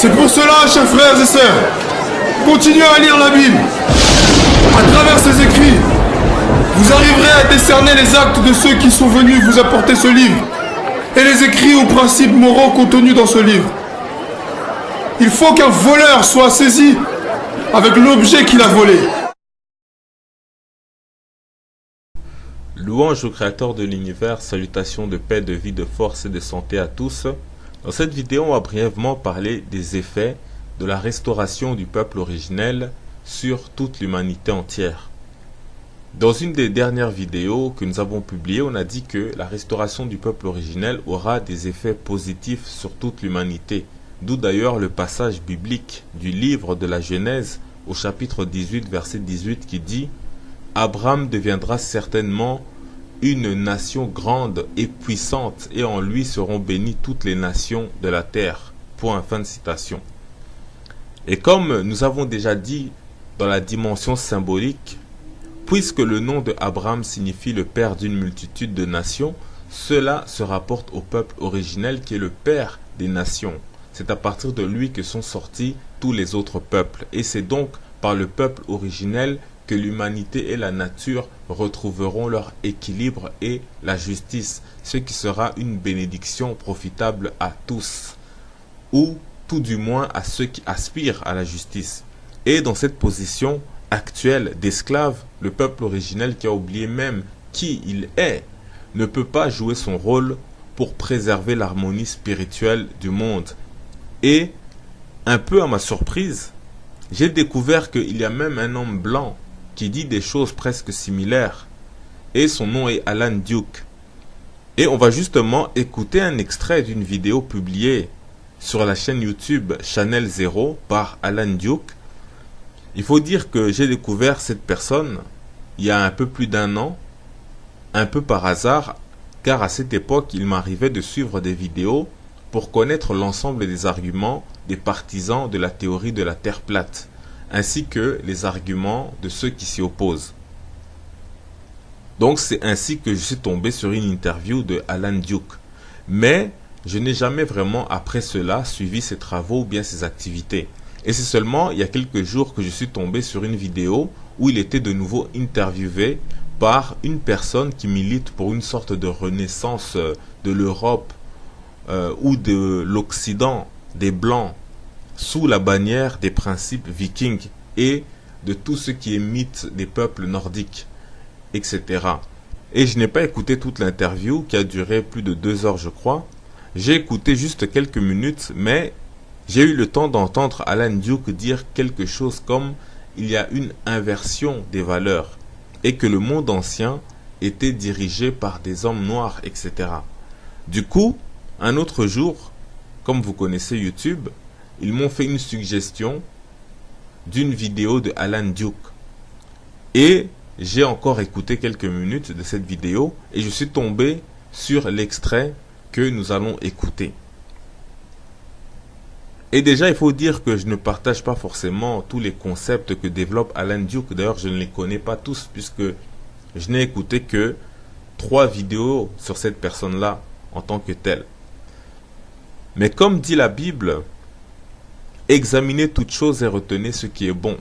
C'est pour cela, chers frères et sœurs, continuez à lire la Bible. À travers ces écrits, vous arriverez à décerner les actes de ceux qui sont venus vous apporter ce livre et les écrits ou principes moraux contenus dans ce livre. Il faut qu'un voleur soit saisi avec l'objet qu'il a volé. Louange au Créateur de l'univers, salutations de paix, de vie, de force et de santé à tous. Dans cette vidéo, on va brièvement parler des effets de la restauration du peuple originel sur toute l'humanité entière. Dans une des dernières vidéos que nous avons publiées, on a dit que la restauration du peuple originel aura des effets positifs sur toute l'humanité. D'où d'ailleurs le passage biblique du livre de la Genèse au chapitre 18, verset 18 qui dit « Abraham deviendra certainement une nation grande et puissante, et en lui seront bénies toutes les nations de la terre. » Point, fin de citation. Et comme nous avons déjà dit dans la dimension symbolique, puisque le nom de Abraham signifie le père d'une multitude de nations, cela se rapporte au peuple originel qui est le père des nations. C'est à partir de lui que sont sortis tous les autres peuples. Et c'est donc par le peuple originel que l'humanité et la nature retrouveront leur équilibre et la justice, ce qui sera une bénédiction profitable à tous, ou tout du moins à ceux qui aspirent à la justice. Et dans cette position actuelle d'esclave, le peuple originel qui a oublié même qui il est, ne peut pas jouer son rôle pour préserver l'harmonie spirituelle du monde. Et, un peu à ma surprise, j'ai découvert qu'il y a même un homme blanc qui dit des choses presque similaires. Et son nom est Alan Duke. Et on va justement écouter un extrait d'une vidéo publiée sur la chaîne YouTube Channel Zero par Alan Duke. Il faut dire que j'ai découvert cette personne il y a un peu plus d'1 an, un peu par hasard, car à cette époque il m'arrivait de suivre des vidéos pour connaître l'ensemble des arguments des partisans de la théorie de la Terre plate, ainsi que les arguments de ceux qui s'y opposent. Donc c'est ainsi que je suis tombé sur une interview de Alan Duke. Mais je n'ai jamais vraiment après cela suivi ses travaux ou bien ses activités. Et c'est seulement il y a quelques jours que je suis tombé sur une vidéo où il était de nouveau interviewé par une personne qui milite pour une sorte de renaissance de l'Europe ou de l'Occident des Blancs sous la bannière des principes vikings et de tout ce qui est mythe des peuples nordiques, etc. Et je n'ai pas écouté toute l'interview qui a duré plus de 2 heures je crois. J'ai écouté juste quelques minutes, mais j'ai eu le temps d'entendre Alan Duke dire quelque chose comme il y a une inversion des valeurs et que le monde ancien était dirigé par des hommes noirs, etc. Du coup, un autre jour, comme vous connaissez YouTube, ils m'ont fait une suggestion d'une vidéo de Alan Duke. Et j'ai encore écouté quelques minutes de cette vidéo et je suis tombé sur l'extrait que nous allons écouter. Et déjà, il faut dire que je ne partage pas forcément tous les concepts que développe Alan Duke. D'ailleurs, je ne les connais pas tous puisque je n'ai écouté que 3 vidéos sur cette personne-là en tant que telle. Mais comme dit la Bible, examinez toutes choses et retenez ce qui est bon.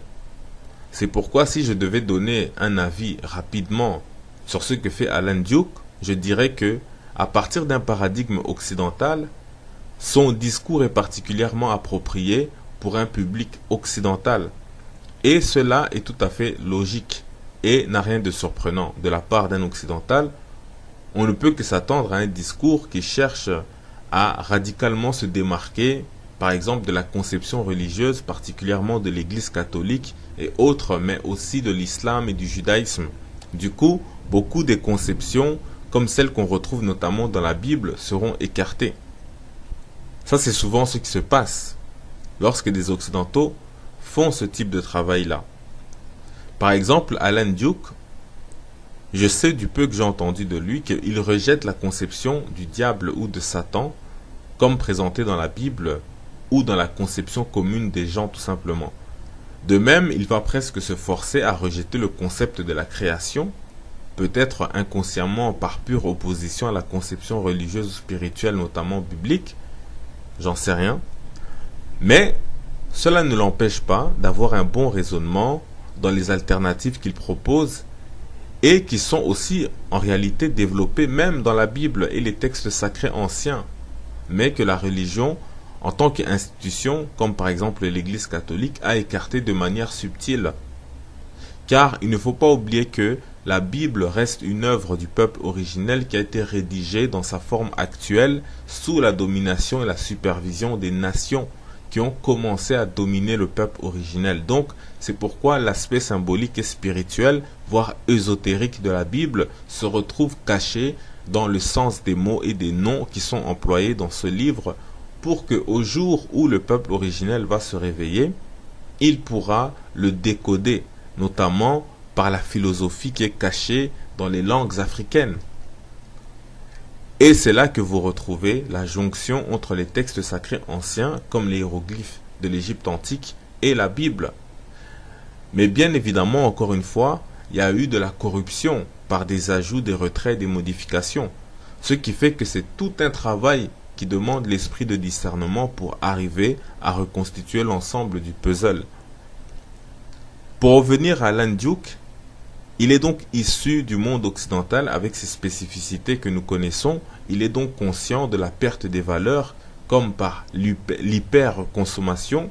C'est pourquoi si je devais donner un avis rapidement sur ce que fait Alan Duke, je dirais que, à partir d'un paradigme occidental, son discours est particulièrement approprié pour un public occidental. Et cela est tout à fait logique et n'a rien de surprenant. De la part d'un occidental, on ne peut que s'attendre à un discours qui cherche à radicalement se démarquer, par exemple de la conception religieuse, particulièrement de l'Église catholique et autres, mais aussi de l'islam et du judaïsme. Du coup, beaucoup des conceptions, comme celles qu'on retrouve notamment dans la Bible, seront écartées. Ça, c'est souvent ce qui se passe lorsque des Occidentaux font ce type de travail-là. Par exemple, Alan Duke, je sais du peu que j'ai entendu de lui qu'il rejette la conception du diable ou de Satan comme présenté dans la Bible ou dans la conception commune des gens tout simplement. De même, il va presque se forcer à rejeter le concept de la création, peut-être inconsciemment par pure opposition à la conception religieuse ou spirituelle, notamment biblique, j'en sais rien. Mais cela ne l'empêche pas d'avoir un bon raisonnement dans les alternatives qu'il propose et qui sont aussi en réalité développées même dans la Bible et les textes sacrés anciens, mais que la religion, en tant qu'institution, comme par exemple l'Église catholique, a écarté de manière subtile. Car il ne faut pas oublier que la Bible reste une œuvre du peuple originel qui a été rédigée dans sa forme actuelle sous la domination et la supervision des nations qui ont commencé à dominer le peuple originel. Donc, c'est pourquoi l'aspect symbolique et spirituel, voire ésotérique de la Bible, se retrouve caché dans le sens des mots et des noms qui sont employés dans ce livre, pour que au jour où le peuple originel va se réveiller, il pourra le décoder, notamment par la philosophie qui est cachée dans les langues africaines. Et c'est là que vous retrouvez la jonction entre les textes sacrés anciens, comme les hiéroglyphes de l'Égypte antique, et la Bible. Mais bien évidemment, encore une fois, il y a eu de la corruption par des ajouts, des retraits, des modifications. Ce qui fait que c'est tout un travail qui demande l'esprit de discernement pour arriver à reconstituer l'ensemble du puzzle. Pour revenir à Alan Duke, il est donc issu du monde occidental avec ses spécificités que nous connaissons. Il est donc conscient de la perte des valeurs comme par l'hyperconsommation,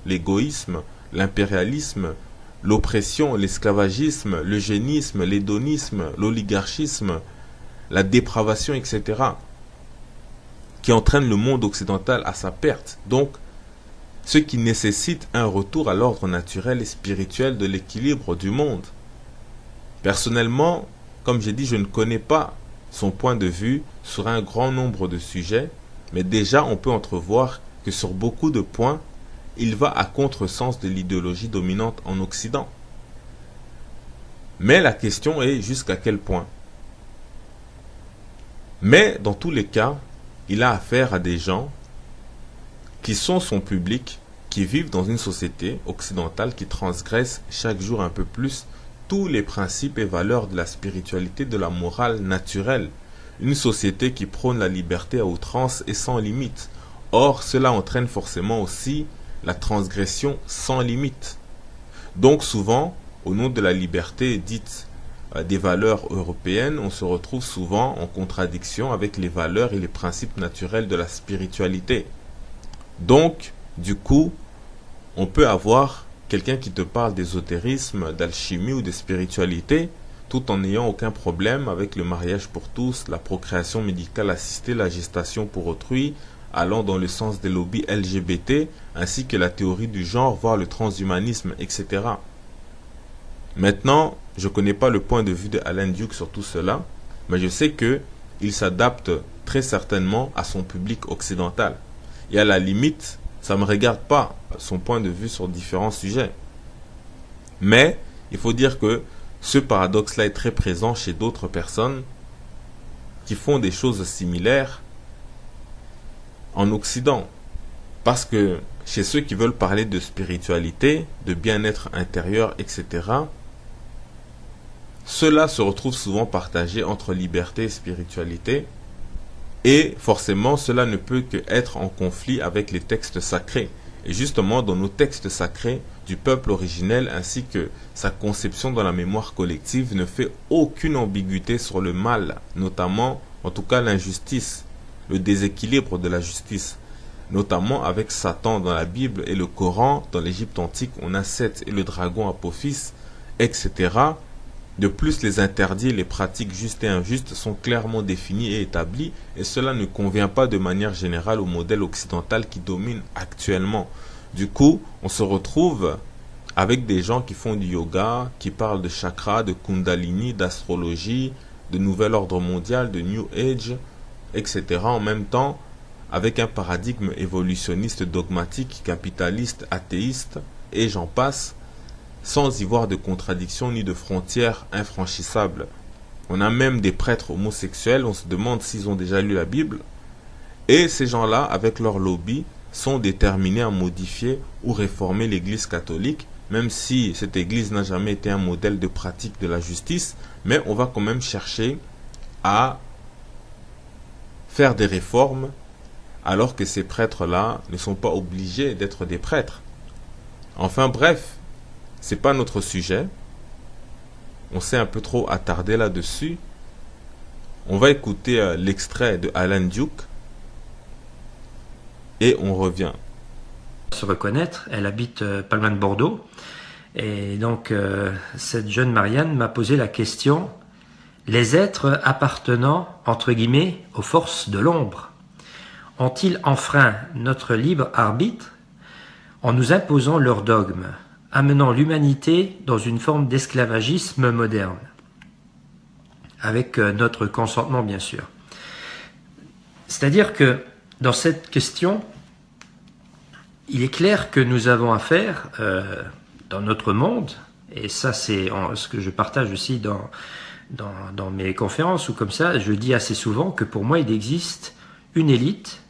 l'égoïsme, l'impérialisme, l'oppression, l'esclavagisme, l'eugénisme, l'hédonisme, l'oligarchisme, la dépravation, etc., qui entraîne le monde occidental à sa perte. Donc, ce qui nécessite un retour à l'ordre naturel et spirituel de l'équilibre du monde. Personnellement, comme j'ai dit, je ne connais pas son point de vue sur un grand nombre de sujets, mais déjà on peut entrevoir que sur beaucoup de points, il va à contresens de l'idéologie dominante en Occident. Mais la question est jusqu'à quel point. Mais dans tous les cas, il a affaire à des gens qui sont son public, qui vivent dans une société occidentale qui transgresse chaque jour un peu plus tous les principes et valeurs de la spiritualité, de la morale naturelle. Une société qui prône la liberté à outrance et sans limite. Or, cela entraîne forcément aussi la transgression sans limite. Donc souvent, au nom de la liberté dite des valeurs européennes, on se retrouve souvent en contradiction avec les valeurs et les principes naturels de la spiritualité. Donc, du coup, on peut avoir quelqu'un qui te parle d'ésotérisme, d'alchimie ou de spiritualité, tout en n'ayant aucun problème avec le mariage pour tous, la procréation médicale assistée, la gestation pour autrui, allant dans le sens des lobbies LGBT, ainsi que la théorie du genre, voire le transhumanisme, etc. Maintenant, je ne connais pas le point de vue de Alan Duke sur tout cela, mais je sais qu'il s'adapte très certainement à son public occidental. Et à la limite, ça ne me regarde pas son point de vue sur différents sujets. Mais il faut dire que ce paradoxe-là est très présent chez d'autres personnes qui font des choses similaires en Occident. Parce que chez ceux qui veulent parler de spiritualité, de bien-être intérieur, etc., cela se retrouve souvent partagé entre liberté et spiritualité. Et forcément, cela ne peut qu'être en conflit avec les textes sacrés. Et justement, dans nos textes sacrés du peuple originel ainsi que sa conception dans la mémoire collective ne fait aucune ambiguïté sur le mal, notamment, en tout cas l'injustice, le déséquilibre de la justice. Notamment avec Satan dans la Bible et le Coran, dans l'Égypte antique, on a Seth et le dragon Apophis, etc. De plus, les interdits et les pratiques justes et injustes sont clairement définis et établis, et cela ne convient pas de manière générale au modèle occidental qui domine actuellement. Du coup, on se retrouve avec des gens qui font du yoga, qui parlent de chakra, de kundalini, d'astrologie, de nouvel ordre mondial, de New Age, etc. En même temps, avec un paradigme évolutionniste dogmatique, capitaliste, athéiste, et j'en passe, sans y voir de contradiction ni de frontières infranchissables. On a même des prêtres homosexuels, on se demande s'ils ont déjà lu la Bible. Et ces gens-là, avec leur lobby, sont déterminés à modifier ou réformer l'Église catholique, même si cette Église n'a jamais été un modèle de pratique de la justice, mais on va quand même chercher à faire des réformes, alors que ces prêtres-là ne sont pas obligés d'être des prêtres. Enfin bref, c'est pas notre sujet. On s'est un peu trop attardé là-dessus. On va écouter l'extrait de Alan Duke et on revient. Se reconnaître, elle habite pas loin de Bordeaux. Et donc, cette jeune Marianne m'a posé la question, les êtres appartenant, entre guillemets, aux forces de l'ombre, ont-ils enfreint notre libre arbitre en nous imposant leurs dogmes, amenant l'humanité dans une forme d'esclavagisme moderne, avec notre consentement bien sûr. C'est-à-dire que dans cette question, il est clair que nous avons affaire dans notre monde, et ça c'est ce que je partage aussi dans mes conférences ou comme ça, je dis assez souvent que pour moi il existe une élite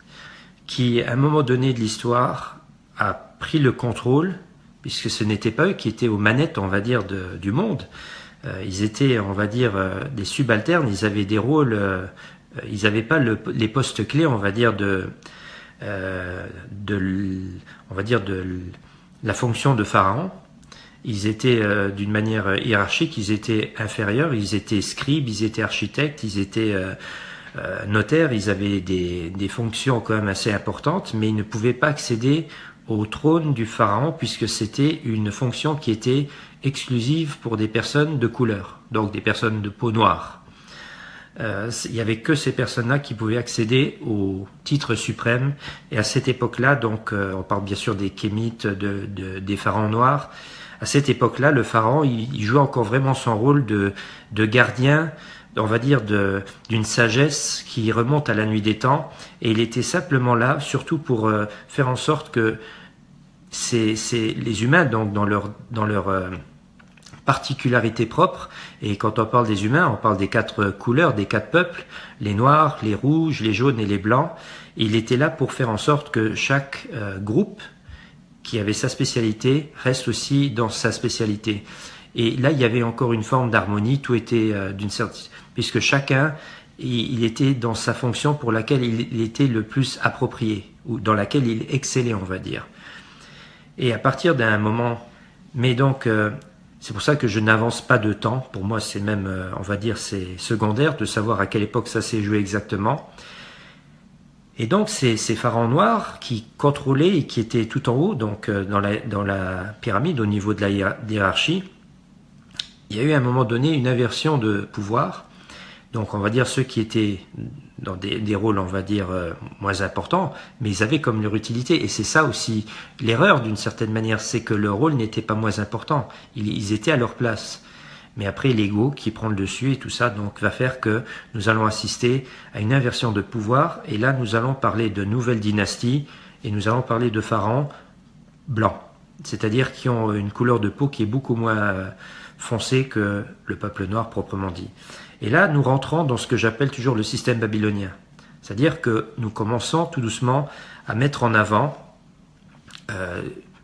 qui à un moment donné de l'histoire a pris le contrôle, puisque ce n'était pas eux qui étaient aux manettes, on va dire, du monde. Ils étaient, on va dire, des subalternes, ils avaient des rôles, ils n'avaient pas les postes clés, on va dire, de la fonction de pharaon. Ils étaient d'une manière hiérarchique, ils étaient inférieurs, ils étaient scribes, ils étaient architectes, ils étaient notaires, ils avaient des fonctions quand même assez importantes, mais ils ne pouvaient pas accéder au trône du pharaon puisque c'était une fonction qui était exclusive pour des personnes de couleur, donc des personnes de peau noire. Il n'y avait que ces personnes-là qui pouvaient accéder au titre suprême. Et à cette époque-là, donc on parle bien sûr des Kémites, des pharaons noirs. À cette époque-là, le pharaon, il jouait encore vraiment son rôle de gardien, on va dire d'une sagesse qui remonte à la nuit des temps. Et il était simplement là, surtout pour faire en sorte que les humains, donc dans leur particularité propre, et quand on parle des humains, on parle des 4 couleurs, des 4 peuples, les noirs, les rouges, les jaunes et les blancs. Et il était là pour faire en sorte que chaque groupe qui avait sa spécialité reste aussi dans sa spécialité. Et là, il y avait encore une forme d'harmonie, tout était d'une certaine... puisque chacun, il était dans sa fonction pour laquelle il était le plus approprié, ou dans laquelle il excellait, on va dire. Et à partir d'un moment... Mais donc... c'est pour ça que je n'avance pas de temps. Pour moi, c'est même, on va dire, c'est secondaire de savoir à quelle époque ça s'est joué exactement. Et donc, ces pharaons noirs qui contrôlaient et qui étaient tout en haut, donc dans la pyramide, au niveau de la hiérarchie, il y a eu à un moment donné une inversion de pouvoir. Donc, on va dire ceux qui étaient dans des rôles, on va dire, moins importants, mais ils avaient comme leur utilité. Et c'est ça aussi l'erreur, d'une certaine manière, c'est que leur rôle n'était pas moins important. Ils étaient à leur place. Mais après, l'ego qui prend le dessus et tout ça, donc, va faire que nous allons assister à une inversion de pouvoir. Et là, nous allons parler de nouvelles dynasties et nous allons parler de pharaons blancs. C'est-à-dire qui ont une couleur de peau qui est beaucoup moins foncée que le peuple noir proprement dit. Et là, nous rentrons dans ce que j'appelle toujours le système babylonien. C'est-à-dire que nous commençons tout doucement à mettre en avant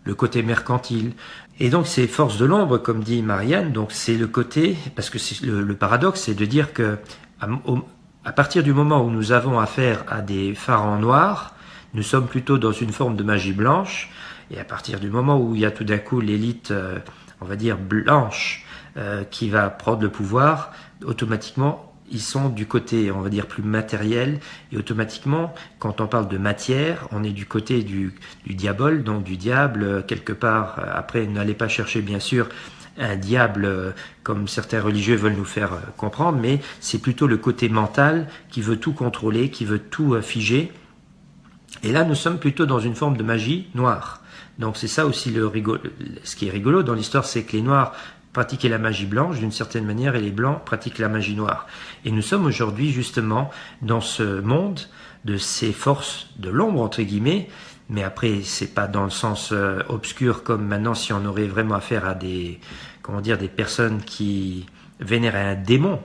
le côté mercantile. Et donc ces forces de l'ombre, comme dit Marianne, donc c'est le côté, parce que c'est le paradoxe, c'est de dire que à partir du moment où nous avons affaire à des pharaons noirs, nous sommes plutôt dans une forme de magie blanche, et à partir du moment où il y a tout d'un coup l'élite, on va dire blanche, qui va prendre le pouvoir, automatiquement, ils sont du côté, on va dire, plus matériel, et automatiquement, quand on parle de matière, on est du côté du diable, donc du diable, quelque part. Après, n'allez pas chercher, bien sûr, un diable, comme certains religieux veulent nous faire comprendre, mais c'est plutôt le côté mental qui veut tout contrôler, qui veut tout figer. Et là, nous sommes plutôt dans une forme de magie noire. Donc c'est ça aussi ce qui est rigolo dans l'histoire, c'est que les noirs pratiquer la magie blanche d'une certaine manière et les blancs pratiquent la magie noire. Et nous sommes aujourd'hui justement dans ce monde de ces forces de l'ombre entre guillemets, mais après c'est pas dans le sens obscur comme maintenant si on aurait vraiment affaire à des personnes qui vénèrent un démon.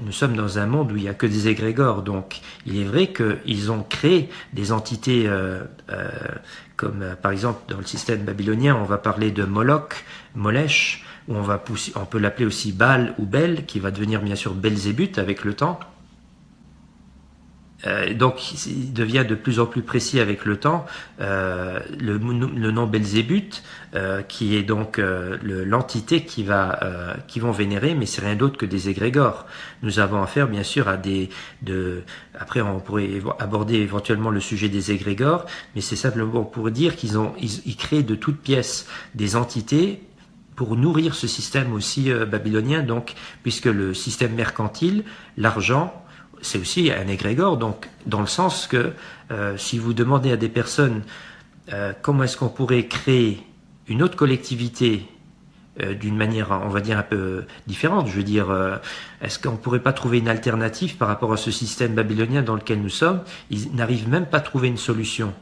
Nous sommes dans un monde où il n'y a que des égrégores, donc il est vrai qu'ils ont créé des entités comme par exemple dans le système babylonien on va parler de Moloch, Molech, où on peut l'appeler aussi Baal ou Bel, qui va devenir bien sûr Belzébuth avec le temps. Donc, il devient de plus en plus précis avec le temps. Le nom Belzébuth, qui est donc l'entité qui vont vénérer, mais c'est rien d'autre que des égrégores. Nous avons affaire, bien sûr, à après, on pourrait aborder éventuellement le sujet des égrégores, mais c'est simplement pour dire qu'ils créent de toutes pièces des entités pour nourrir ce système aussi babylonien. Donc, puisque le système mercantile, l'argent, c'est aussi un égrégore, donc dans le sens que si vous demandez à des personnes comment est-ce qu'on pourrait créer une autre collectivité d'une manière, on va dire, un peu différente, je veux dire, est-ce qu'on pourrait pas trouver une alternative par rapport à ce système babylonien dans lequel nous sommes? Ils n'arrivent même pas à trouver une solution,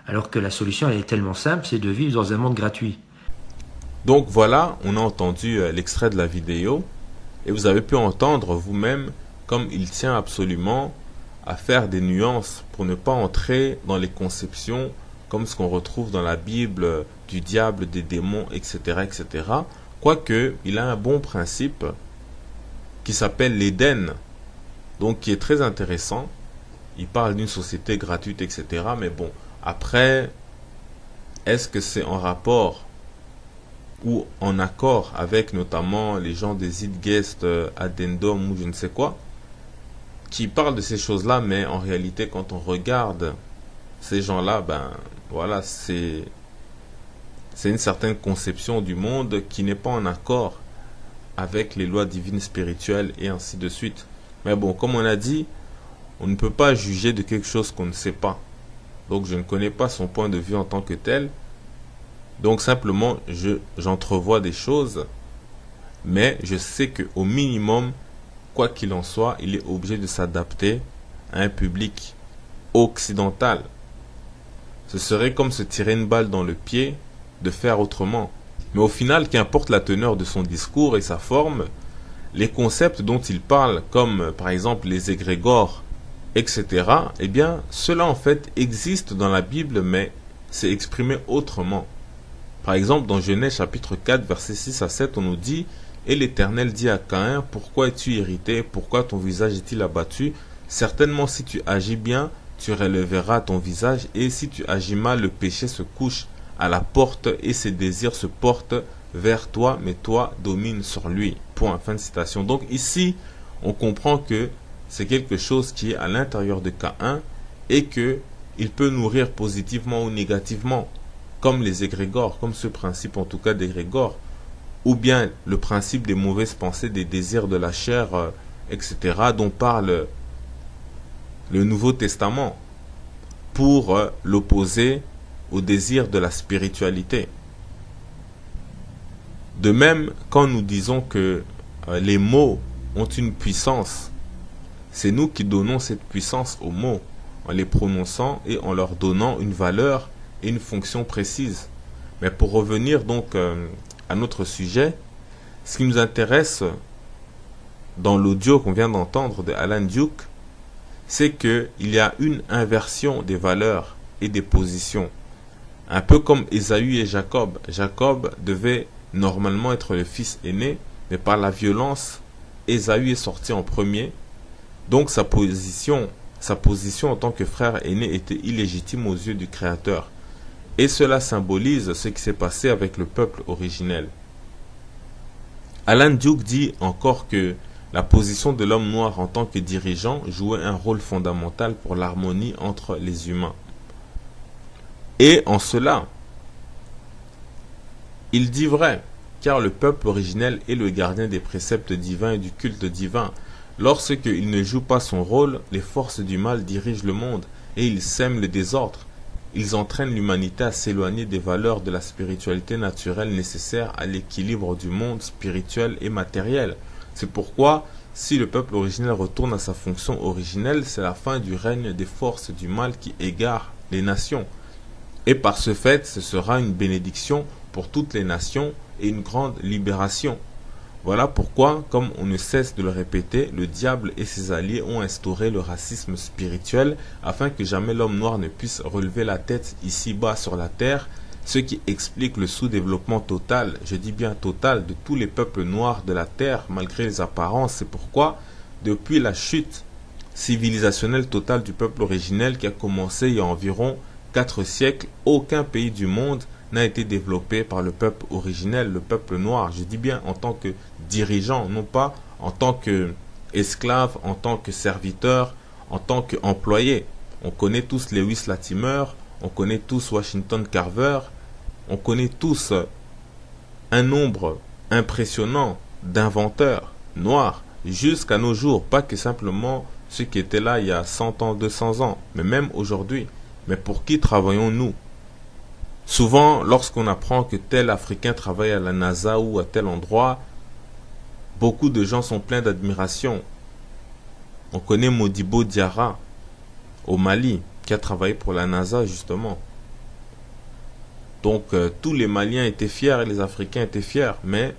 alors que la solution elle est tellement simple, c'est de vivre dans un monde gratuit. Donc voilà, on a entendu l'extrait de la vidéo et vous avez pu entendre vous-même comme il tient absolument à faire des nuances pour ne pas entrer dans les conceptions comme ce qu'on retrouve dans la Bible du diable, des démons, etc. etc. Quoique, il a un bon principe qui s'appelle l'Éden, donc qui est très intéressant. Il parle d'une société gratuite, etc. Mais bon, après, est-ce que c'est en rapport ou en accord avec notamment les gens des Zeitgeist, Addendum ou je ne sais quoi, qui parlent de ces choses-là, mais en réalité, quand on regarde ces gens-là, ben voilà, c'est une certaine conception du monde qui n'est pas en accord avec les lois divines spirituelles et ainsi de suite. Mais bon, comme on a dit, on ne peut pas juger de quelque chose qu'on ne sait pas. Donc je ne connais pas son point de vue en tant que tel. Donc simplement, j'entrevois des choses, mais je sais qu'au minimum, quoi qu'il en soit, il est obligé de s'adapter à un public occidental. Ce serait comme se tirer une balle dans le pied de faire autrement. Mais au final, qu'importe la teneur de son discours et sa forme, les concepts dont il parle, comme par exemple les égrégores, etc., eh bien, cela en fait existe dans la Bible, mais c'est exprimé autrement. Par exemple, dans Genèse chapitre 4, versets 6 à 7, on nous dit « Et l'Éternel dit à Caïn, pourquoi es-tu irrité? Pourquoi ton visage est-il abattu? Certainement si tu agis bien, tu relèveras ton visage, et si tu agis mal, le péché se couche à la porte et ses désirs se portent vers toi, mais toi domine sur lui. » Point. Fin de citation. Donc ici, on comprend que c'est quelque chose qui est à l'intérieur de Caïn et que il peut nourrir positivement ou négativement, comme les égrégores, comme ce principe en tout cas d'égrégore, ou bien le principe des mauvaises pensées, des désirs de la chair, etc., dont parle le Nouveau Testament, pour l'opposer au désir de la spiritualité. De même, quand nous disons que les mots ont une puissance, c'est nous qui donnons cette puissance aux mots, en les prononçant et en leur donnant une valeur et une fonction précise. Mais pour revenir donc à notre sujet, ce qui nous intéresse dans l'audio qu'on vient d'entendre de Alan Duke, c'est qu'il y a une inversion des valeurs et des positions. Un peu comme Ésaü et Jacob. Jacob devait normalement être le fils aîné, mais par la violence, Ésaü est sorti en premier. Donc sa position en tant que frère aîné était illégitime aux yeux du Créateur. Et cela symbolise ce qui s'est passé avec le peuple originel. Alan Duke dit encore que la position de l'homme noir en tant que dirigeant jouait un rôle fondamental pour l'harmonie entre les humains. Et en cela, il dit vrai, car le peuple originel est le gardien des préceptes divins et du culte divin. Lorsqu'il ne joue pas son rôle, les forces du mal dirigent le monde et ils sèment le désordre. Ils entraînent l'humanité à s'éloigner des valeurs de la spiritualité naturelle nécessaires à l'équilibre du monde spirituel et matériel. C'est pourquoi, si le peuple originel retourne à sa fonction originelle, c'est la fin du règne des forces du mal qui égarent les nations. Et par ce fait, ce sera une bénédiction pour toutes les nations et une grande libération. Voilà pourquoi, comme on ne cesse de le répéter, le diable et ses alliés ont instauré le racisme spirituel afin que jamais l'homme noir ne puisse relever la tête ici-bas sur la terre, ce qui explique le sous-développement total, je dis bien total, de tous les peuples noirs de la terre malgré les apparences. C'est pourquoi, depuis la chute civilisationnelle totale du peuple originel qui a commencé il y a environ 4 siècles. Aucun pays du monde n'a été développé par le peuple originel, le peuple noir. Je dis bien en tant que dirigeant, non pas en tant qu'esclave, en tant que serviteur, en tant qu'employé. On connaît tous Lewis Latimer, on connaît tous Washington Carver, on connaît tous un nombre impressionnant d'inventeurs noirs jusqu'à nos jours, pas que simplement ceux qui étaient là il y a 100 ans, 200 ans, mais même aujourd'hui. Mais pour qui travaillons-nous? Souvent, lorsqu'on apprend que tel Africain travaille à la NASA ou à tel endroit, beaucoup de gens sont pleins d'admiration. On connaît Modibo Diarra au Mali, qui a travaillé pour la NASA justement. Donc tous les Maliens étaient fiers et les Africains étaient fiers, mais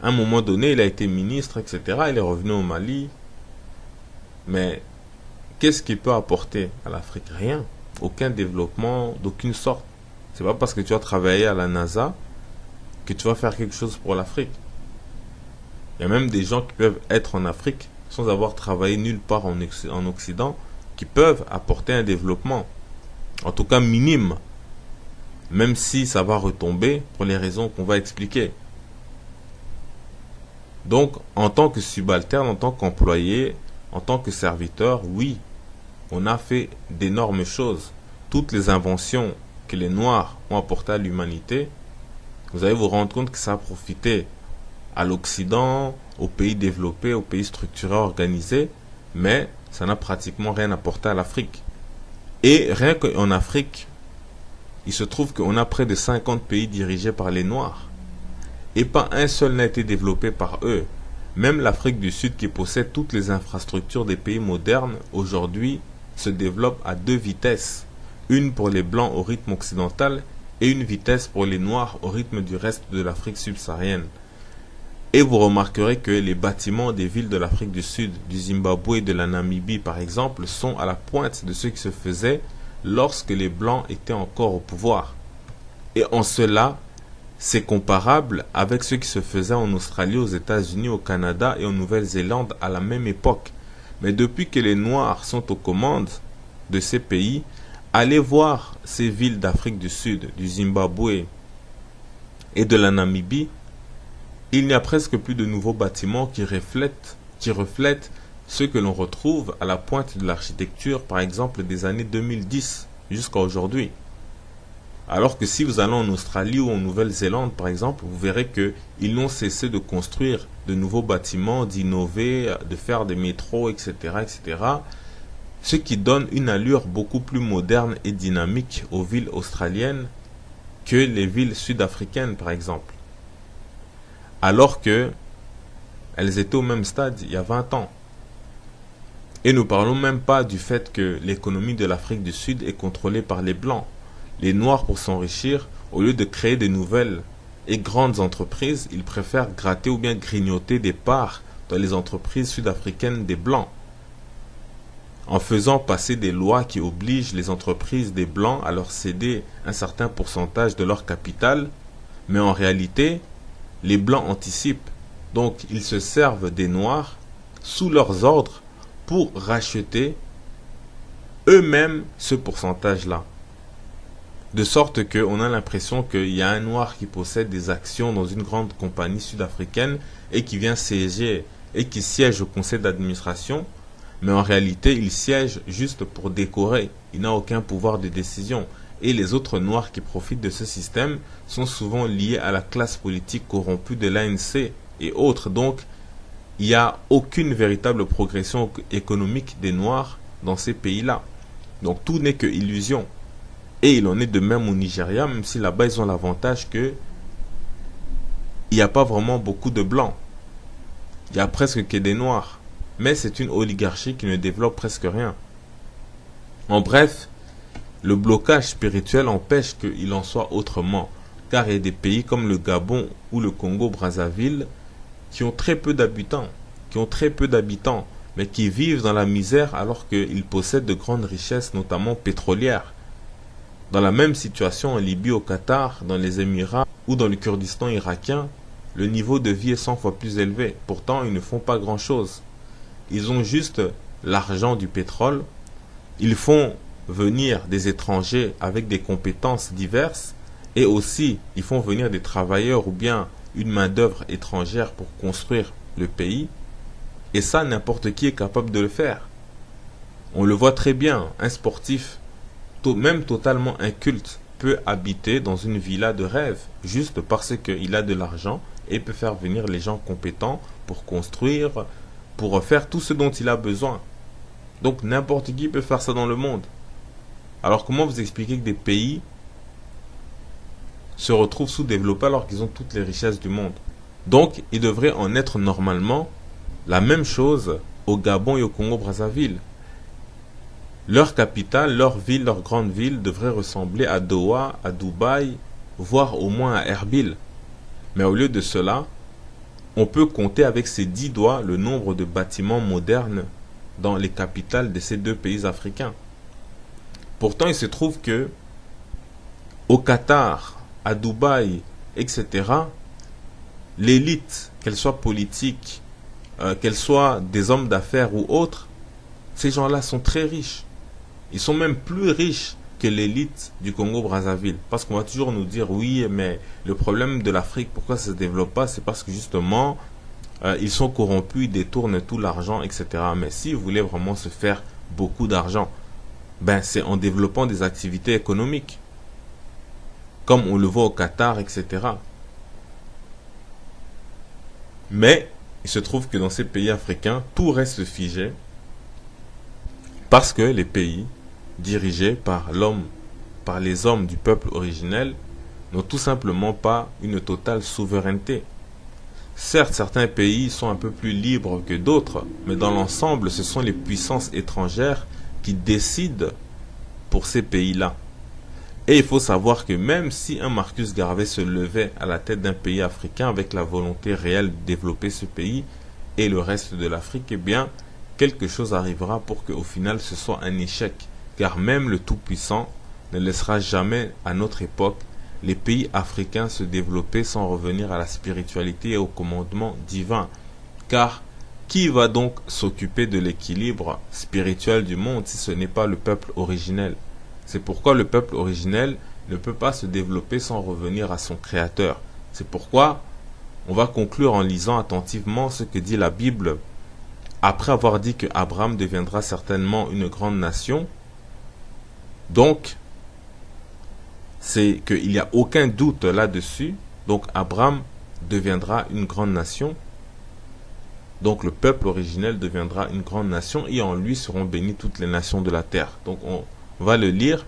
à un moment donné, il a été ministre, etc. Il est revenu au Mali. Mais qu'est-ce qu'il peut apporter à l'Afrique? Rien. Aucun développement d'aucune sorte. C'est pas parce que tu as travaillé à la NASA que tu vas faire quelque chose pour l'Afrique. Il y a même des gens qui peuvent être en Afrique sans avoir travaillé nulle part en Occident, qui peuvent apporter un développement, en tout cas minime, même si ça va retomber pour les raisons qu'on va expliquer. Donc, en tant que subalterne, en tant qu'employé, en tant que serviteur, oui, on a fait d'énormes choses. Toutes les inventions que les Noirs ont apportées à l'humanité, vous allez vous rendre compte que ça a profité à l'Occident, aux pays développés, aux pays structurés, organisés, mais ça n'a pratiquement rien apporté à l'Afrique. Et rien qu'en Afrique, il se trouve qu'on a près de 50 pays dirigés par les Noirs. Et pas un seul n'a été développé par eux. Même l'Afrique du Sud, qui possède toutes les infrastructures des pays modernes, aujourd'hui se développe à 2 vitesses. Une pour les Blancs au rythme occidental et une vitesse pour les Noirs au rythme du reste de l'Afrique subsaharienne. Et vous remarquerez que les bâtiments des villes de l'Afrique du Sud, du Zimbabwe et de la Namibie par exemple, sont à la pointe de ce qui se faisait lorsque les Blancs étaient encore au pouvoir. Et en cela, c'est comparable avec ce qui se faisait en Australie, aux États-Unis, au Canada et en Nouvelle-Zélande à la même époque. Mais depuis que les Noirs sont aux commandes de ces pays, allez voir ces villes d'Afrique du Sud, du Zimbabwe et de la Namibie, il n'y a presque plus de nouveaux bâtiments qui reflètent ce que l'on retrouve à la pointe de l'architecture, par exemple des années 2010 jusqu'à aujourd'hui. Alors que si vous allez en Australie ou en Nouvelle-Zélande, par exemple, vous verrez qu'ils n'ont cessé de construire de nouveaux bâtiments, d'innover, de faire des métros, etc., etc., ce qui donne une allure beaucoup plus moderne et dynamique aux villes australiennes que les villes sud-africaines, par exemple. Alors que elles étaient au même stade il y a 20 ans. Et nous ne parlons même pas du fait que l'économie de l'Afrique du Sud est contrôlée par les Blancs. Les Noirs, pour s'enrichir, au lieu de créer de nouvelles et grandes entreprises, ils préfèrent gratter ou bien grignoter des parts dans les entreprises sud-africaines des Blancs, en faisant passer des lois qui obligent les entreprises des Blancs à leur céder un certain pourcentage de leur capital, mais en réalité, les Blancs anticipent, donc ils se servent des Noirs sous leurs ordres pour racheter eux-mêmes ce pourcentage-là. De sorte qu'on a l'impression qu'il y a un Noir qui possède des actions dans une grande compagnie sud-africaine et qui vient siéger et qui siège au conseil d'administration, mais en réalité il siège juste pour décorer, il n'a aucun pouvoir de décision. Et les autres Noirs qui profitent de ce système sont souvent liés à la classe politique corrompue de l'ANC et autres. Donc, il n'y a aucune véritable progression économique des Noirs dans ces pays-là. Donc, tout n'est que illusion. Et il en est de même au Nigeria, même si là-bas, ils ont l'avantage que il n'y a pas vraiment beaucoup de Blancs. Il y a presque que des Noirs. Mais c'est une oligarchie qui ne développe presque rien. En bref, le blocage spirituel empêche qu'il en soit autrement, car il y a des pays comme le Gabon ou le Congo-Brazzaville qui ont très peu d'habitants, mais qui vivent dans la misère alors qu'ils possèdent de grandes richesses, notamment pétrolières. Dans la même situation en Libye, au Qatar, dans les Émirats ou dans le Kurdistan irakien, le niveau de vie est 100 fois plus élevé. Pourtant, ils ne font pas grand-chose. Ils ont juste l'argent du pétrole, ils font venir des étrangers avec des compétences diverses et aussi ils font venir des travailleurs ou bien une main-d'œuvre étrangère pour construire le pays. Et ça, n'importe qui est capable de le faire. On le voit très bien, un sportif, même totalement inculte, peut habiter dans une villa de rêve juste parce qu'il a de l'argent et peut faire venir les gens compétents pour construire, pour faire tout ce dont il a besoin. Donc n'importe qui peut faire ça dans le monde. Alors comment vous expliquez que des pays se retrouvent sous-développés alors qu'ils ont toutes les richesses du monde? Donc il devrait en être normalement la même chose au Gabon et au Congo-Brazzaville. Leur capitale, leur ville, leur grande ville devrait ressembler à Doha, à Dubaï, voire au moins à Erbil. Mais au lieu de cela, on peut compter avec ses 10 doigts le nombre de bâtiments modernes dans les capitales de ces deux pays africains. Pourtant, il se trouve que au Qatar, à Dubaï, etc., l'élite, qu'elle soit politique, qu'elle soit des hommes d'affaires ou autres, ces gens-là sont très riches. Ils sont même plus riches que l'élite du Congo-Brazzaville. Parce qu'on va toujours nous dire, oui, mais le problème de l'Afrique, pourquoi ça ne se développe pas, c'est parce que justement, ils sont corrompus, ils détournent tout l'argent, etc. Mais si vous voulez vraiment se faire beaucoup d'argent, ben c'est en développant des activités économiques. Comme on le voit au Qatar, etc. Mais il se trouve que dans ces pays africains, tout reste figé parce que les pays dirigés par les hommes du peuple originel n'ont tout simplement pas une totale souveraineté. Certes, certains pays sont un peu plus libres que d'autres, mais dans l'ensemble, ce sont les puissances étrangères qui décident pour ces pays-là. Et il faut savoir que même si un Marcus Garvey se levait à la tête d'un pays africain avec la volonté réelle de développer ce pays et le reste de l'Afrique, eh bien, quelque chose arrivera pour qu'au final ce soit un échec. Car même le Tout-Puissant ne laissera jamais, à notre époque, les pays africains se développer sans revenir à la spiritualité et au commandement divin. Car qui va donc s'occuper de l'équilibre spirituel du monde si ce n'est pas le peuple originel? C'est pourquoi le peuple originel ne peut pas se développer sans revenir à son Créateur. C'est pourquoi on va conclure en lisant attentivement ce que dit la Bible. Après avoir dit que Abraham deviendra certainement une grande nation, donc c'est qu'il n'y a aucun doute là-dessus. Donc Abraham deviendra une grande nation. Donc le peuple originel deviendra une grande nation et en lui seront bénies toutes les nations de la terre. Donc on va le lire.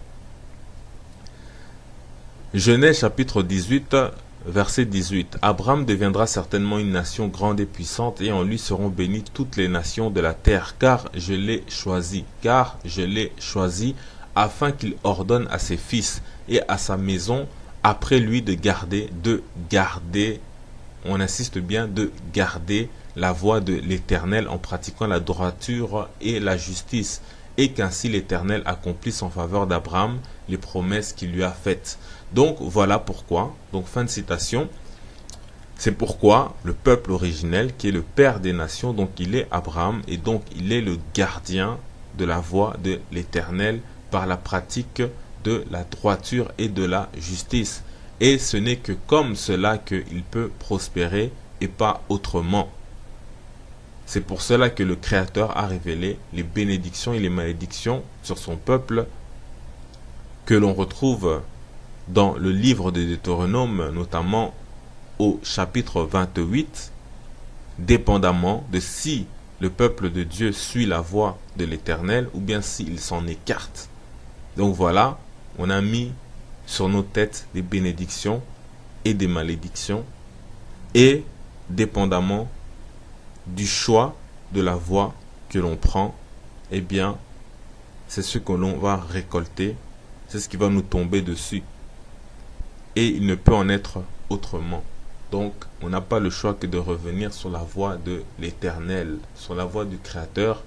Genèse chapitre 18, verset 18. Abraham deviendra certainement une nation grande et puissante et en lui seront bénies toutes les nations de la terre, car je l'ai choisi. Car je l'ai choisi afin qu'il ordonne à ses fils et à sa maison après lui de garder, on insiste bien, de garder la voie de l'Éternel en pratiquant la droiture et la justice, et qu'ainsi l'Éternel accomplisse en faveur d'Abraham les promesses qu'il lui a faites. Donc voilà pourquoi, donc fin de citation, c'est pourquoi le peuple originel qui est le père des nations, donc il est Abraham et donc il est le gardien de la voie de l'Éternel par la pratique de la droiture et de la justice. Et ce n'est que comme cela qu'il peut prospérer et pas autrement. C'est pour cela que le Créateur a révélé les bénédictions et les malédictions sur son peuple que l'on retrouve dans le livre de Deutéronome, notamment au chapitre 28, dépendamment de si le peuple de Dieu suit la voie de l'Éternel ou bien s'il s'en écarte. Donc voilà, on a mis sur nos têtes des bénédictions et des malédictions et dépendamment du choix de la voie que l'on prend, eh bien, c'est ce que l'on va récolter, c'est ce qui va nous tomber dessus. Et il ne peut en être autrement. Donc, on n'a pas le choix que de revenir sur la voie de l'Éternel, sur la voie du Créateur.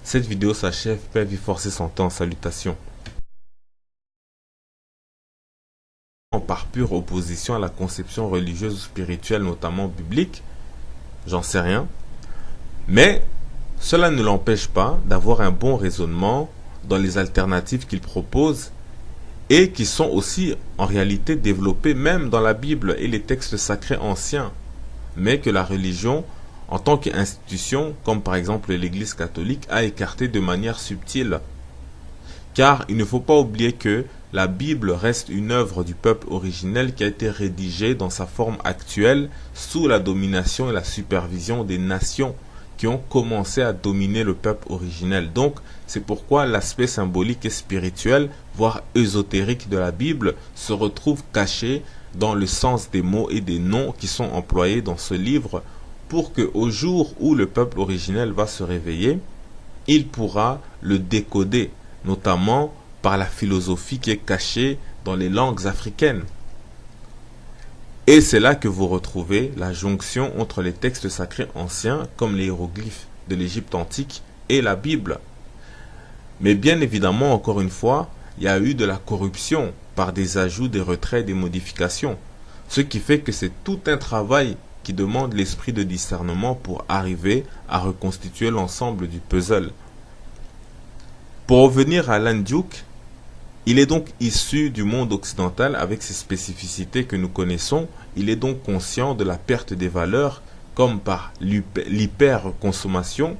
Cette vidéo s'achève, Père Vie Forcé s'entend, salutations. Par pure opposition à la conception religieuse ou spirituelle, notamment biblique, j'en sais rien. Mais cela ne l'empêche pas d'avoir un bon raisonnement dans les alternatives qu'il propose et qui sont aussi en réalité développées même dans la Bible et les textes sacrés anciens, mais que la religion, en tant qu'institution, comme par exemple l'Église catholique, a écarté de manière subtile. Car il ne faut pas oublier que la Bible reste une œuvre du peuple originel qui a été rédigée dans sa forme actuelle sous la domination et la supervision des nations qui ont commencé à dominer le peuple originel. Donc, c'est pourquoi l'aspect symbolique et spirituel, voire ésotérique de la Bible, se retrouve caché dans le sens des mots et des noms qui sont employés dans ce livre pour que, au jour où le peuple originel va se réveiller, il pourra le décoder, notamment par la philosophie qui est cachée dans les langues africaines. Et c'est là que vous retrouvez la jonction entre les textes sacrés anciens, comme les hiéroglyphes de l'Égypte antique, et la Bible. Mais bien évidemment, encore une fois, il y a eu de la corruption par des ajouts, des retraits, des modifications. Ce qui fait que c'est tout un travail qui demande l'esprit de discernement pour arriver à reconstituer l'ensemble du puzzle. Pour revenir à Alan Duke, il est donc issu du monde occidental avec ses spécificités que nous connaissons. Il est donc conscient de la perte des valeurs comme par l'hyperconsommation,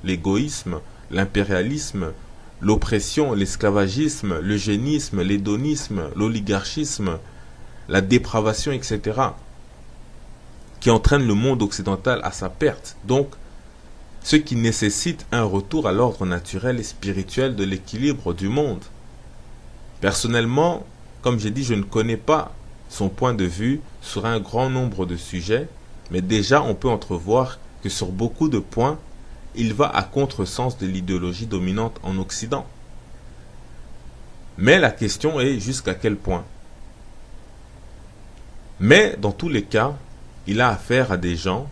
l'égoïsme, l'impérialisme, l'oppression, l'esclavagisme, l'eugénisme, l'hédonisme, l'oligarchisme, la dépravation, etc. qui entraînent le monde occidental à sa perte. Donc, ce qui nécessite un retour à l'ordre naturel et spirituel de l'équilibre du monde. Personnellement, comme j'ai dit, je ne connais pas son point de vue sur un grand nombre de sujets, mais déjà on peut entrevoir que sur beaucoup de points, il va à contresens de l'idéologie dominante en Occident. Mais la question est jusqu'à quel point. Mais dans tous les cas, il a affaire à des gens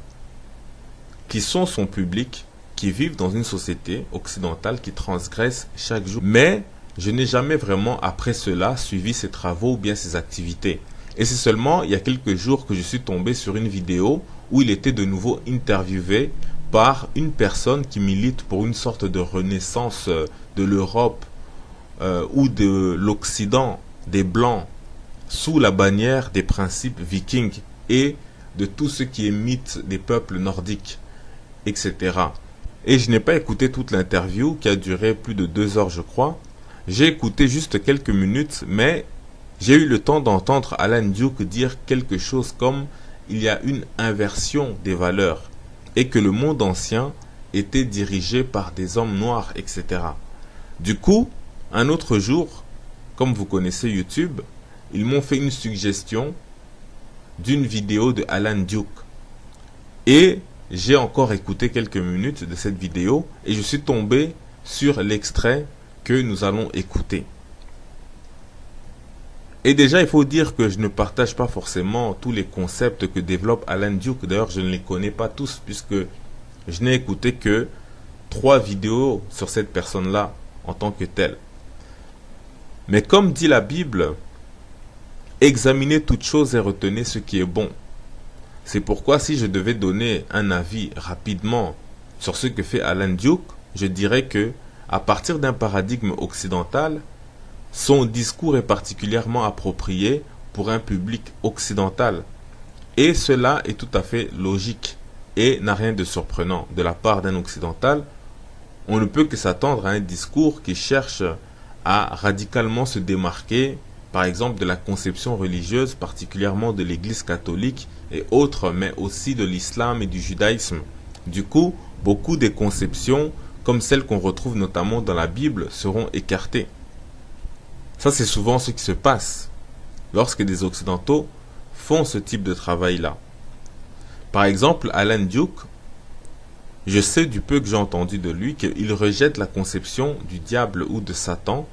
qui sont son public, qui vivent dans une société occidentale qui transgresse chaque jour. Mais je n'ai jamais vraiment, après cela, suivi ses travaux ou bien ses activités. Et c'est seulement il y a quelques jours que je suis tombé sur une vidéo où il était de nouveau interviewé par une personne qui milite pour une sorte de renaissance de l'Europe ou de l'Occident, des Blancs, sous la bannière des principes vikings et de tout ce qui est mythe des peuples nordiques, etc. Et je n'ai pas écouté toute l'interview qui a duré plus de 2 heures je crois. J'ai écouté juste quelques minutes, mais j'ai eu le temps d'entendre Alan Duke dire quelque chose comme il y a une inversion des valeurs et que le monde ancien était dirigé par des hommes noirs, etc. Du coup, un autre jour, comme vous connaissez YouTube, ils m'ont fait une suggestion d'une vidéo de Alan Duke. Et j'ai encore écouté quelques minutes de cette vidéo et je suis tombé sur l'extrait que nous allons écouter. Et déjà, il faut dire que je ne partage pas forcément tous les concepts que développe Alan Duke. D'ailleurs, je ne les connais pas tous puisque je n'ai écouté que 3 vidéos sur cette personne-là en tant que telle. Mais comme dit la Bible, examinez toutes choses et retenez ce qui est bon. C'est pourquoi si je devais donner un avis rapidement sur ce que fait Alan Duke, je dirais que, à partir d'un paradigme occidental, son discours est particulièrement approprié pour un public occidental. Et cela est tout à fait logique et n'a rien de surprenant. De la part d'un occidental, on ne peut que s'attendre à un discours qui cherche à radicalement se démarquer, par exemple de la conception religieuse, particulièrement de l'Église catholique et autres, mais aussi de l'islam et du judaïsme. Du coup, beaucoup des conceptions, comme celles qu'on retrouve notamment dans la Bible, seront écartées. Ça, c'est souvent ce qui se passe lorsque des Occidentaux font ce type de travail-là. Par exemple, Alan Duke, je sais du peu que j'ai entendu de lui qu'il rejette la conception du diable ou de Satan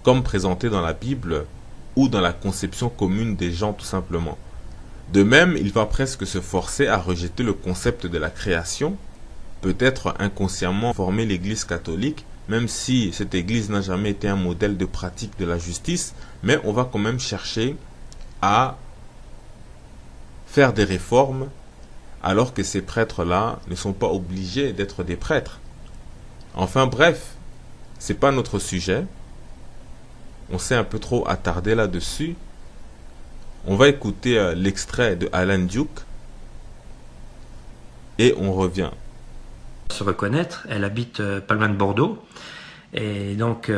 comme présentée dans la Bible ou dans la conception commune des gens tout simplement. De même, il va presque se forcer à rejeter le concept de la création, peut-être inconsciemment former l'Église catholique, même si cette Église n'a jamais été un modèle de pratique de la justice, mais on va quand même chercher à faire des réformes, alors que ces prêtres-là ne sont pas obligés d'être des prêtres. Enfin bref, c'est pas notre sujet. On s'est un peu trop attardé là-dessus. On va écouter l'extrait de Alan Duke et on revient. Se reconnaître, elle habite pas loin de Bordeaux. Et donc,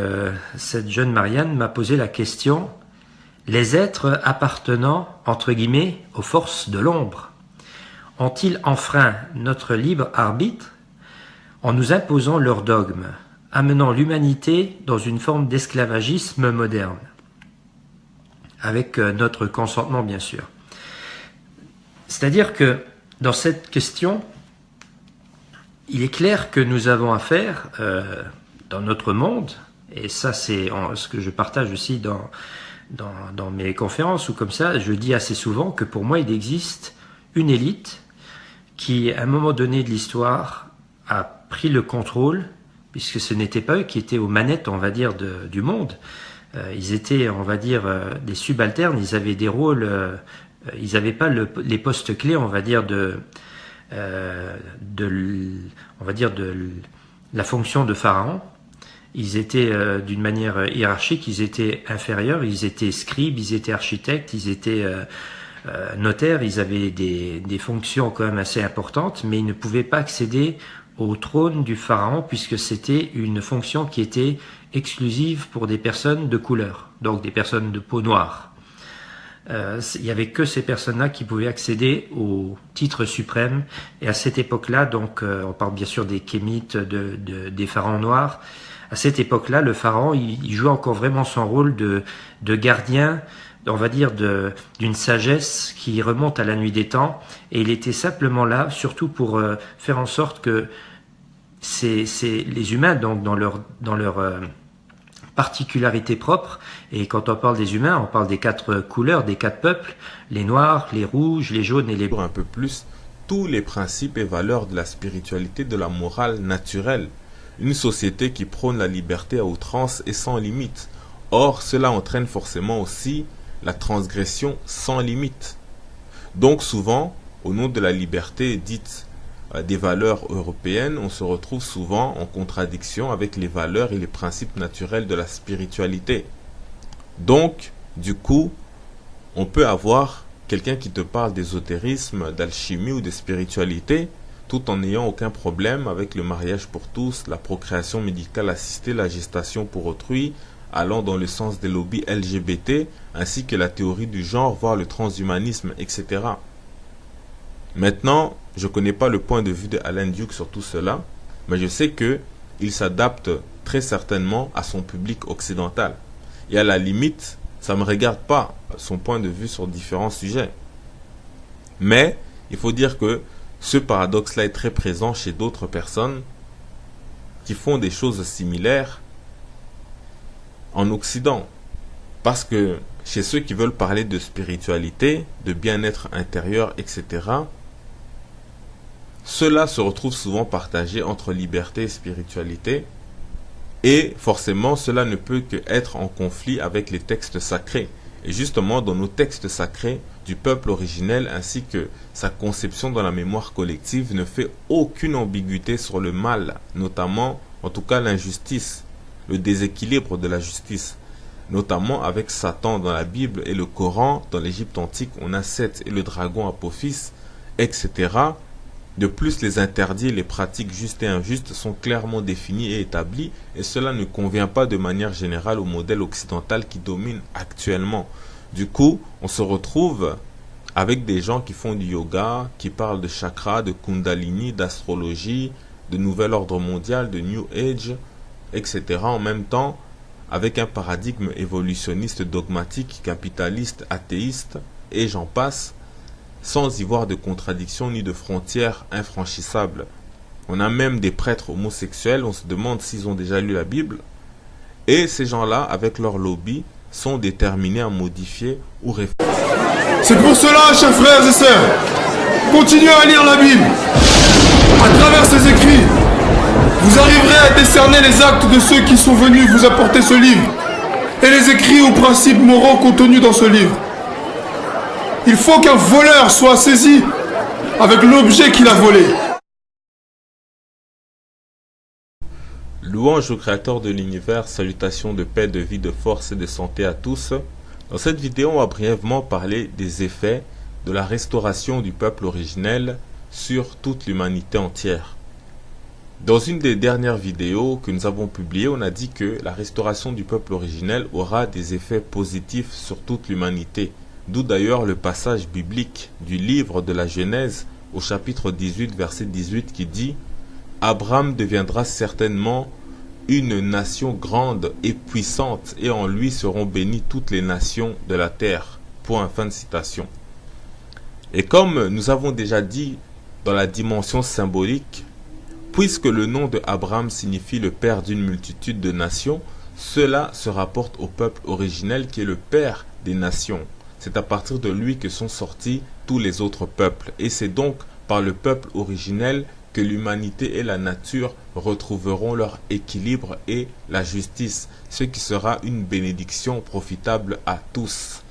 cette jeune Marianne m'a posé la question, les êtres appartenant, entre guillemets, aux forces de l'ombre, ont-ils enfreint notre libre arbitre en nous imposant leurs dogmes, amenant l'humanité dans une forme d'esclavagisme moderne, avec notre consentement bien sûr. C'est-à-dire que dans cette question, il est clair que nous avons affaire dans notre monde, et ça c'est ce que je partage aussi dans mes conférences ou comme ça, je dis assez souvent que pour moi il existe une élite qui à un moment donné de l'histoire a pris le contrôle, puisque ce n'était pas eux qui étaient aux manettes, on va dire, du monde. Ils étaient, on va dire, des subalternes, ils avaient des rôles, ils n'avaient pas les postes clés, on va dire, de la fonction de pharaon. Ils étaient d'une manière hiérarchique, ils étaient inférieurs, ils étaient scribes, ils étaient architectes, ils étaient notaires, ils avaient des fonctions quand même assez importantes, mais ils ne pouvaient pas accéder au trône du pharaon puisque c'était une fonction qui était exclusive pour des personnes de couleur, donc des personnes de peau noire. Il n'y avait que ces personnes-là qui pouvaient accéder au titre suprême, et à cette époque-là, donc on parle bien sûr des Kémites, des pharaons noirs. À cette époque-là, le pharaon, il jouait encore vraiment son rôle de gardien, on va dire d'une sagesse qui remonte à la nuit des temps, et il était simplement là, surtout pour faire en sorte que les humains, donc dans leur particularité propre, et quand on parle des humains, on parle des 4 couleurs, des 4 peuples, les noirs, les rouges, les jaunes et les blancs. Un peu plus tous les principes et valeurs de la spiritualité, de la morale naturelle. Une société qui prône la liberté à outrance et sans limite. Or, cela entraîne forcément aussi la transgression sans limite. Donc souvent, au nom de la liberté dite des valeurs européennes, on se retrouve souvent en contradiction avec les valeurs et les principes naturels de la spiritualité. Donc, du coup, on peut avoir quelqu'un qui te parle d'ésotérisme, d'alchimie ou de spiritualité, tout en n'ayant aucun problème avec le mariage pour tous, la procréation médicale assistée, la gestation pour autrui, allant dans le sens des lobbies LGBT, ainsi que la théorie du genre, voire le transhumanisme, etc. Maintenant, je ne connais pas le point de vue de Alan Duke sur tout cela, mais je sais qu'il s'adapte très certainement à son public occidental. Et à la limite, ça ne me regarde pas son point de vue sur différents sujets. Mais il faut dire que ce paradoxe-là est très présent chez d'autres personnes qui font des choses similaires en Occident. Parce que chez ceux qui veulent parler de spiritualité, de bien-être intérieur, etc., cela se retrouve souvent partagé entre liberté et spiritualité, et forcément cela ne peut qu'être en conflit avec les textes sacrés. Et justement dans nos textes sacrés du peuple originel ainsi que sa conception dans la mémoire collective ne fait aucune ambiguïté sur le mal, notamment en tout cas l'injustice, le déséquilibre de la justice, notamment avec Satan dans la Bible et le Coran. Dans l'Égypte antique on a Seth et le dragon Apophis, etc. De plus, les interdits et les pratiques justes et injustes sont clairement définis et établis, et cela ne convient pas de manière générale au modèle occidental qui domine actuellement. Du coup, on se retrouve avec des gens qui font du yoga, qui parlent de chakra, de kundalini, d'astrologie, de nouvel ordre mondial, de New Age, etc. En même temps, avec un paradigme évolutionniste dogmatique, capitaliste, athéiste, et j'en passe, sans y voir de contradiction ni de frontières infranchissables. On a même des prêtres homosexuels, on se demande s'ils ont déjà lu la Bible. Et ces gens-là, avec leur lobby, sont déterminés à modifier ou réformer. C'est pour cela, chers frères et sœurs, continuez à lire la Bible. À travers ces écrits, vous arriverez à décerner les actes de ceux qui sont venus vous apporter ce livre et les écrits ou principes moraux contenus dans ce livre. Il faut qu'un voleur soit saisi avec l'objet qu'il a volé. Louange au Créateur de l'univers, salutations de paix, de vie, de force et de santé à tous. Dans cette vidéo, on va brièvement parler des effets de la restauration du peuple originel sur toute l'humanité entière. Dans une des dernières vidéos que nous avons publiées, on a dit que la restauration du peuple originel aura des effets positifs sur toute l'humanité. D'où d'ailleurs le passage biblique du livre de la Genèse au chapitre 18, verset 18 qui dit « Abraham deviendra certainement une nation grande et puissante, et en lui seront bénies toutes les nations de la terre. » Point, fin de citation. Et comme nous avons déjà dit dans la dimension symbolique, puisque le nom de Abraham signifie le père d'une multitude de nations, cela se rapporte au peuple originel qui est le père des nations. C'est à partir de lui que sont sortis tous les autres peuples. Et c'est donc par le peuple originel que l'humanité et la nature retrouveront leur équilibre et la justice, ce qui sera une bénédiction profitable à tous,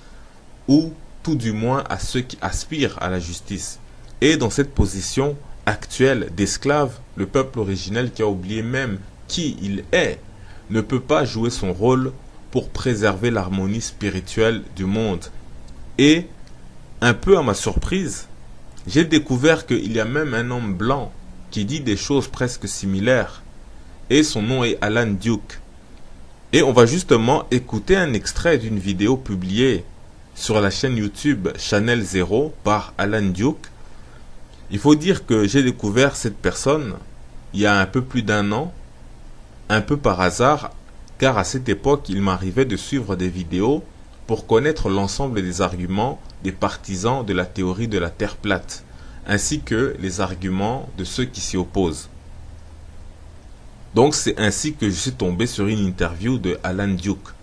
ou tout du moins à ceux qui aspirent à la justice. Et dans cette position actuelle d'esclave, le peuple originel qui a oublié même qui il est, ne peut pas jouer son rôle pour préserver l'harmonie spirituelle du monde. Et, un peu à ma surprise, j'ai découvert qu'il y a même un homme blanc qui dit des choses presque similaires, et son nom est Alan Duke. Et on va justement écouter un extrait d'une vidéo publiée sur la chaîne YouTube Channel Zero par Alan Duke. Il faut dire que j'ai découvert cette personne il y a un peu plus d'1 an, un peu par hasard, car à cette époque il m'arrivait de suivre des vidéos pour connaître l'ensemble des arguments des partisans de la théorie de la Terre plate, ainsi que les arguments de ceux qui s'y opposent. Donc c'est ainsi que je suis tombé sur une interview de Alan Duke.